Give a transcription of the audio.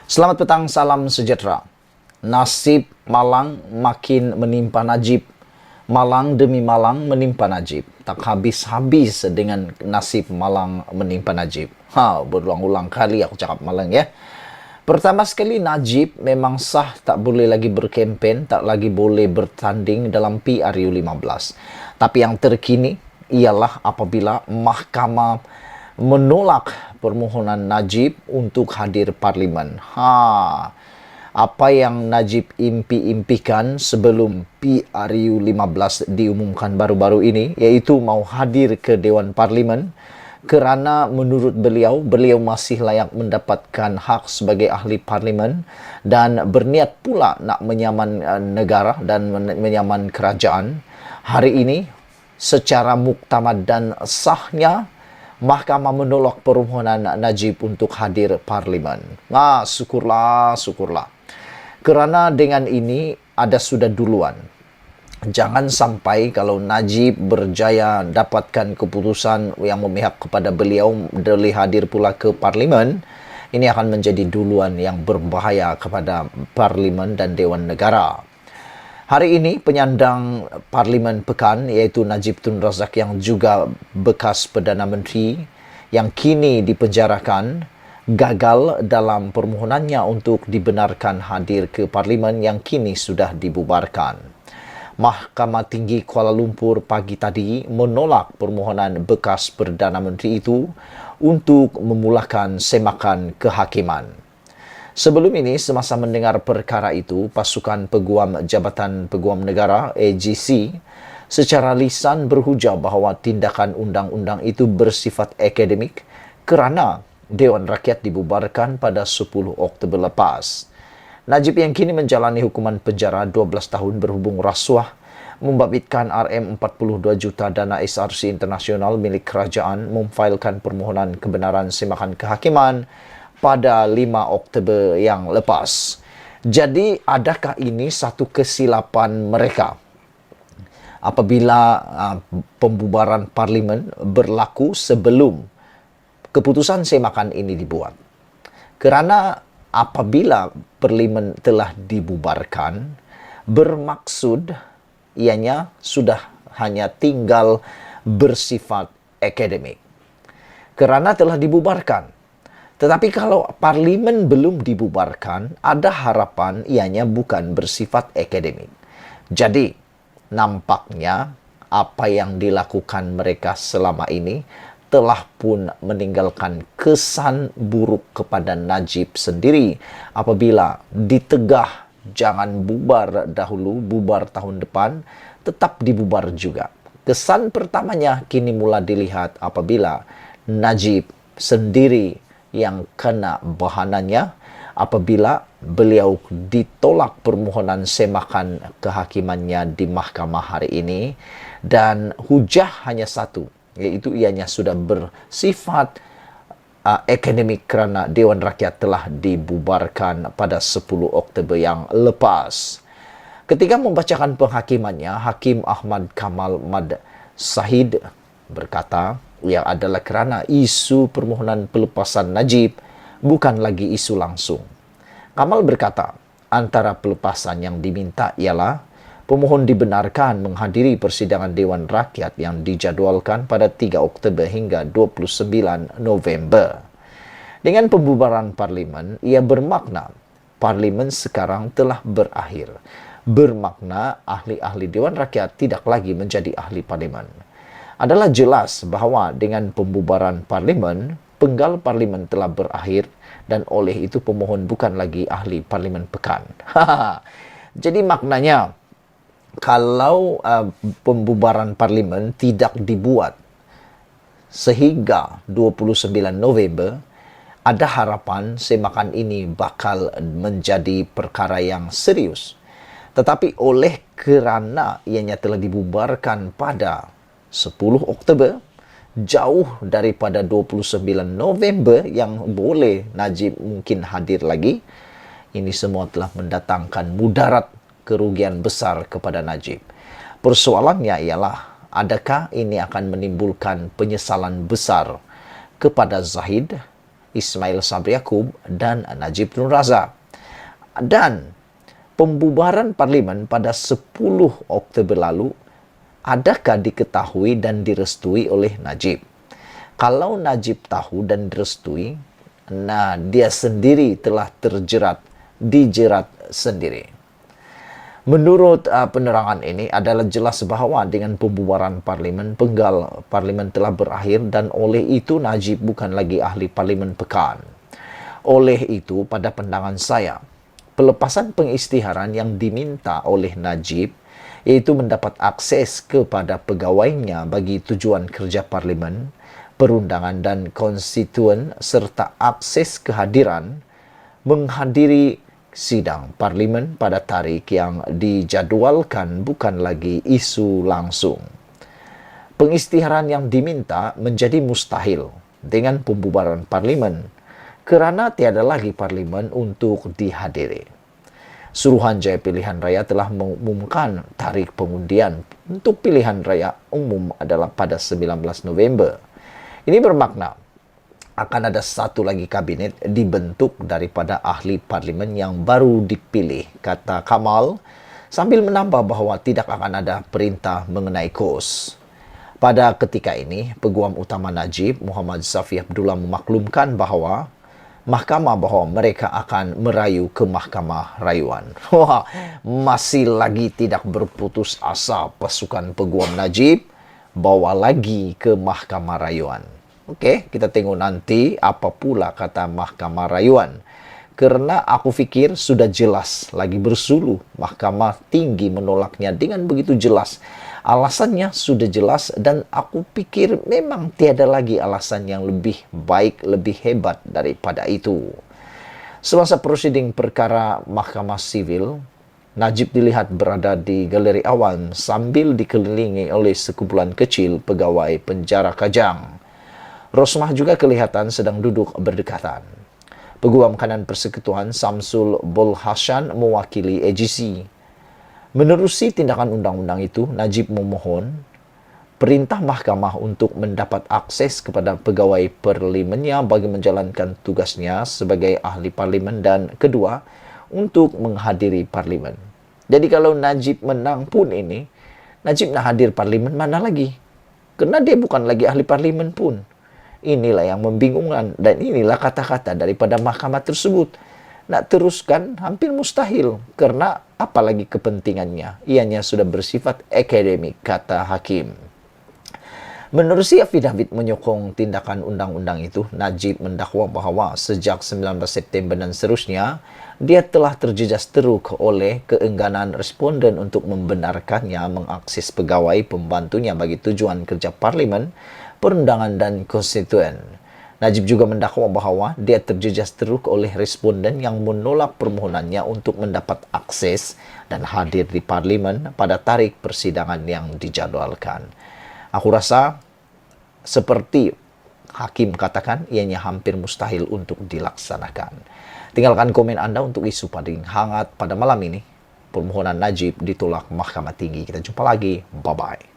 Selamat petang, salam sejahtera. Nasib Malang makin menimpa Najib. Malang demi Malang menimpa Najib. Tak habis-habis dengan nasib Malang menimpa Najib. Berulang-ulang kali aku cakap Malang ya. Pertama sekali, Najib memang sah tak boleh lagi berkempen, tak lagi boleh bertanding dalam PRU 15. Tapi yang terkini ialah apabila mahkamah menolak permohonan Najib untuk hadir parlimen. Apa yang Najib impi-impikan sebelum PRU 15 diumumkan baru-baru ini, iaitu mau hadir ke Dewan Parlimen, kerana menurut beliau masih layak mendapatkan hak sebagai ahli parlimen dan berniat pula nak menyaman negara dan menyaman kerajaan. Hari ini, secara muktamad dan sahnya, mahkamah menolak permohonan Najib untuk hadir parlimen. Syukurlah. Kerana dengan ini ada sudah duluan. Jangan sampai kalau Najib berjaya dapatkan keputusan yang memihak kepada beliau boleh hadir pula ke parlimen, ini akan menjadi duluan yang berbahaya kepada parlimen dan Dewan Negara. Hari ini penyandang Parlimen Pekan iaitu Najib Tun Razak yang juga bekas Perdana Menteri yang kini dipenjarakan gagal dalam permohonannya untuk dibenarkan hadir ke Parlimen yang kini sudah dibubarkan. Mahkamah Tinggi Kuala Lumpur pagi tadi menolak permohonan bekas Perdana Menteri itu untuk memulakan semakan kehakiman. Sebelum ini, semasa mendengar perkara itu, Pasukan Peguam Jabatan Peguam Negara AGC secara lisan berhujah bahawa tindakan undang-undang itu bersifat akademik kerana Dewan Rakyat dibubarkan pada 10 Oktober lepas. Najib yang kini menjalani hukuman penjara 12 tahun berhubung rasuah membabitkan RM42 juta dana SRC internasional milik kerajaan memfailkan permohonan kebenaran semakan kehakiman pada 5 Oktober yang lepas. Jadi, adakah ini satu kesilapan mereka apabila pembubaran parlimen berlaku sebelum keputusan semakan ini dibuat? Kerana apabila parlimen telah dibubarkan, bermaksud ianya sudah hanya tinggal bersifat akademik. Kerana telah dibubarkan. Tetapi kalau parlimen belum dibubarkan, ada harapan ianya bukan bersifat akademik. Jadi, nampaknya apa yang dilakukan mereka selama ini telah pun meninggalkan kesan buruk kepada Najib sendiri apabila ditegah jangan bubar dahulu, bubar tahun depan, tetap dibubar juga. Kesan pertamanya kini mula dilihat apabila Najib sendiri yang kena bahanannya apabila beliau ditolak permohonan semakan kehakimannya di mahkamah hari ini dan hujah hanya satu, iaitu ianya sudah bersifat akademik kerana Dewan Rakyat telah dibubarkan pada 10 Oktober yang lepas. Ketika membacakan penghakimannya, Hakim Ahmad Kamal Mad Sahid berkata, ia adalah kerana isu permohonan pelepasan Najib bukan lagi isu langsung. Kamal berkata, antara pelepasan yang diminta ialah pemohon dibenarkan menghadiri persidangan Dewan Rakyat yang dijadualkan pada 3 Oktober hingga 29 November. Dengan pembubaran parlimen, ia bermakna parlimen sekarang telah berakhir. Bermakna ahli-ahli Dewan Rakyat tidak lagi menjadi ahli parlimen. Adalah jelas bahawa dengan pembubaran parlimen, penggal parlimen telah berakhir dan oleh itu pemohon bukan lagi ahli parlimen pekan. Jadi maknanya, kalau pembubaran parlimen tidak dibuat sehingga 29 November, ada harapan semakan ini bakal menjadi perkara yang serius. Tetapi oleh kerana ianya telah dibubarkan pada 10 Oktober, jauh daripada 29 November yang boleh Najib mungkin hadir lagi, ini semua telah mendatangkan mudarat kerugian besar kepada Najib. Persoalannya ialah, adakah ini akan menimbulkan penyesalan besar kepada Zahid Ismail Sabri Yaakob, dan Najib Tun Razak. Dan pembubaran parlimen pada 10 Oktober lalu adakah diketahui dan direstui oleh Najib? Kalau Najib tahu dan direstui, nah dia sendiri telah dijerat sendiri. Menurut penerangan ini adalah jelas bahwa dengan pembubaran parlimen, penggal parlimen telah berakhir dan oleh itu Najib bukan lagi ahli parlimen pekan. Oleh itu, pada pandangan saya, pelepasan pengisytiharan yang diminta oleh Najib, yaitu mendapat akses kepada pegawainya bagi tujuan kerja parlimen, perundangan dan konstituen, serta akses kehadiran menghadiri sidang parlimen pada tarikh yang dijadwalkan bukan lagi isu langsung. Pengisytiharan yang diminta menjadi mustahil dengan pembubaran parlimen kerana tiada lagi parlimen untuk dihadiri. Suruhanjaya Pilihan Raya telah mengumumkan tarikh pengundian untuk pilihan raya umum adalah pada 19 November. Ini bermakna akan ada satu lagi kabinet dibentuk daripada ahli parlimen yang baru dipilih, kata Kamal, sambil menambah bahawa tidak akan ada perintah mengenai kos. Pada ketika ini, Peguam Utama Najib, Muhammad Safi Abdullah, memaklumkan bahawa mereka akan merayu ke Mahkamah Rayuan. Wah, masih lagi tidak berputus asa pasukan Peguam Najib bawa lagi ke Mahkamah Rayuan. Okey, kita tengok nanti apa pula kata Mahkamah Rayuan. Kerana aku fikir sudah jelas lagi bersuluh. Mahkamah Tinggi menolaknya dengan begitu jelas. Alasannya sudah jelas dan aku pikir memang tiada lagi alasan yang lebih baik, lebih hebat daripada itu. Semasa prosiding perkara Mahkamah Sivil, Najib dilihat berada di galeri awan sambil dikelilingi oleh sekumpulan kecil pegawai penjara Kajang. Rosmah juga kelihatan sedang duduk berdekatan. Peguam Kanan Persekutuan Samsul Bolhasyan mewakili AGC. Menerusi tindakan undang-undang itu, Najib memohon perintah mahkamah untuk mendapat akses kepada pegawai parlimennya bagi menjalankan tugasnya sebagai ahli parlimen dan kedua, untuk menghadiri parlimen. Jadi kalau Najib menang pun ini, Najib nak hadir parlimen mana lagi? Kerana dia bukan lagi ahli parlimen pun. Inilah yang membingungkan dan inilah kata-kata daripada mahkamah tersebut. Nak teruskan hampir mustahil kerana apalagi kepentingannya. Ianya sudah bersifat akademik, kata hakim. Menerusi affidavit menyokong tindakan undang-undang itu, Najib mendakwa bahawa sejak 19 September dan seterusnya, dia telah terjejas teruk oleh keengganan responden untuk membenarkannya mengakses pegawai pembantunya bagi tujuan kerja parlimen, perundangan dan konstituen. Najib juga mendakwa bahawa dia terjejas teruk oleh responden yang menolak permohonannya untuk mendapat akses dan hadir di parlimen pada tarikh persidangan yang dijadualkan. Aku rasa seperti hakim katakan, ianya hampir mustahil untuk dilaksanakan. Tinggalkan komen anda untuk isu paling hangat pada malam ini. Permohonan Najib ditolak Mahkamah Tinggi. Kita jumpa lagi. Bye-bye.